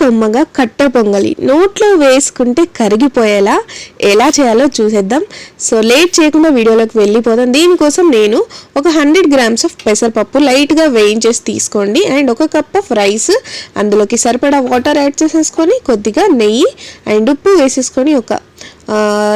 కమ్మగా కట్టె పొంగలి నోట్లో వేసుకుంటే కరిగిపోయేలా ఎలా చేయాలో చూసేద్దాం. సో లేట్ చేయకుండా వీడియోలోకి వెళ్ళిపోదాం. దీనికోసం నేను ఒక 100 grams ఆఫ్ పెసరపప్పు లైట్గా వేయించేసి తీసుకోండి. అండ్ 1 cup ఆఫ్ రైస్, అందులోకి సరిపడా వాటర్ యాడ్ చేసేసుకొని కొద్దిగా నెయ్యి అండ్ ఉప్పు వేసేసుకొని ఒక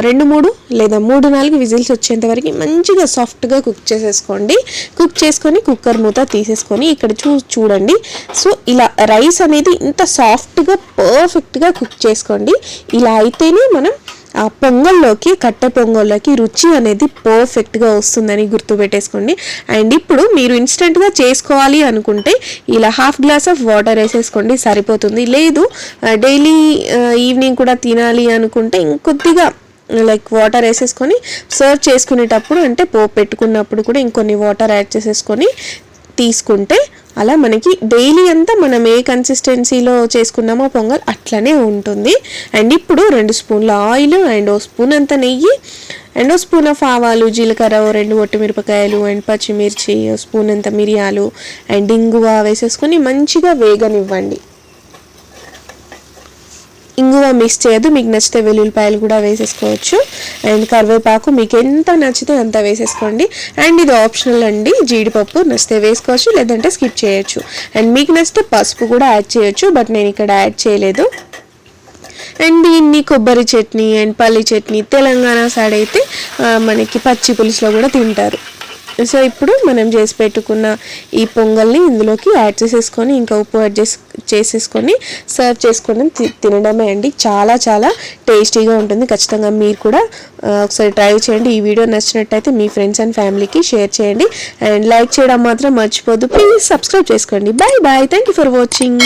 2-3 లేదా 3-4 విజిల్స్ వచ్చేంత వరకు మంచిగా సాఫ్ట్గా కుక్ చేసేసుకోండి. కుక్ చేసుకొని కుక్కర్ మూత తీసేసుకొని ఇక్కడ చూడండి. సో ఇలా రైస్ అనేది ఇంత సాఫ్ట్గా పర్ఫెక్ట్గా కుక్ చేసుకోండి. ఇలా అయితేనే మనం ఆ పొంగల్లోకి కట్టె పొంగల్లోకి రుచి అనేది పర్ఫెక్ట్గా వస్తుందని గుర్తుపెట్టేసుకోండి. అండ్ ఇప్పుడు మీరు ఇన్స్టెంట్గా చేసుకోవాలి అనుకుంటే ఇలా 1/2 glass ఆఫ్ వాటర్ వేసేసుకోండి, సరిపోతుంది. లేదు డైలీ ఈవినింగ్ కూడా తినాలి అనుకుంటే ఇంకొద్దిగా లైక్ వాటర్ వేసేసుకొని సర్వ్ చేసుకునేటప్పుడు అంటే పోపు పెట్టుకున్నప్పుడు కూడా ఇంకొన్ని వాటర్ యాడ్ చేసేసుకొని తీసుకుంటే అలా మనకి డైలీ అంతా మనం ఏ కన్సిస్టెన్సీలో చేసుకున్నామో పొంగల్ అట్లనే ఉంటుంది. అండ్ ఇప్పుడు 2 స్పూన్ల ఆయిల్ అండ్ 1 స్పూన్ అంత నెయ్యి అండ్ 1 స్పూన్ ఆఫ్ ఆవాలు, జీలకర్ర, 2 ఒట్టిమిరపకాయలు అండ్ పచ్చిమిర్చి, 1 స్పూన్ అంత మిరియాలు అండ్ ఇంగువ వేసేసుకొని మంచిగా వేగనివ్వండి. ఇంగువ మిక్స్ చేయొద్దు, మీకు నచ్చితే వెల్లుల్లిపాయలు కూడా వేసేసుకోవచ్చు. అండ్ కరివేపాకు మీకు ఎంత నచ్చితే అంత వేసేసుకోండి. అండ్ ఇది ఆప్షనల్ అండి, జీడిపప్పు నచ్చితే వేసుకోవచ్చు లేదంటే స్కిప్ చేయొచ్చు. అండ్ మీకు నచ్చితే పసుపు కూడా యాడ్ చేయొచ్చు, బట్ నేను ఇక్కడ యాడ్ చేయలేదు. అండ్ దీన్ని కొబ్బరి చట్నీ అండ్ పల్లి చట్నీ, తెలంగాణ సైడ్ అయితే మనకి పచ్చి పులుసులో కూడా తింటారు. సో ఇప్పుడు మనం చేసి పెట్టుకున్న ఈ పొంగల్ని ఇందులోకి యాడ్ చేసేసుకొని ఇంకా ఉప్పు యాడ్ చేసేసుకొని సర్వ్ చేసుకొని తినడమే అండి. చాలా చాలా టేస్టీగా ఉంటుంది. ఖచ్చితంగా మీరు కూడా ఒకసారి ట్రై చేయండి. ఈ వీడియో నచ్చినట్టయితే మీ ఫ్రెండ్స్ అండ్ ఫ్యామిలీకి షేర్ చేయండి అండ్ లైక్ చేయడం మాత్రం మర్చిపోద్దు. ప్లీజ్ సబ్స్క్రైబ్ చేసుకోండి. Bye bye. Thank you for watching.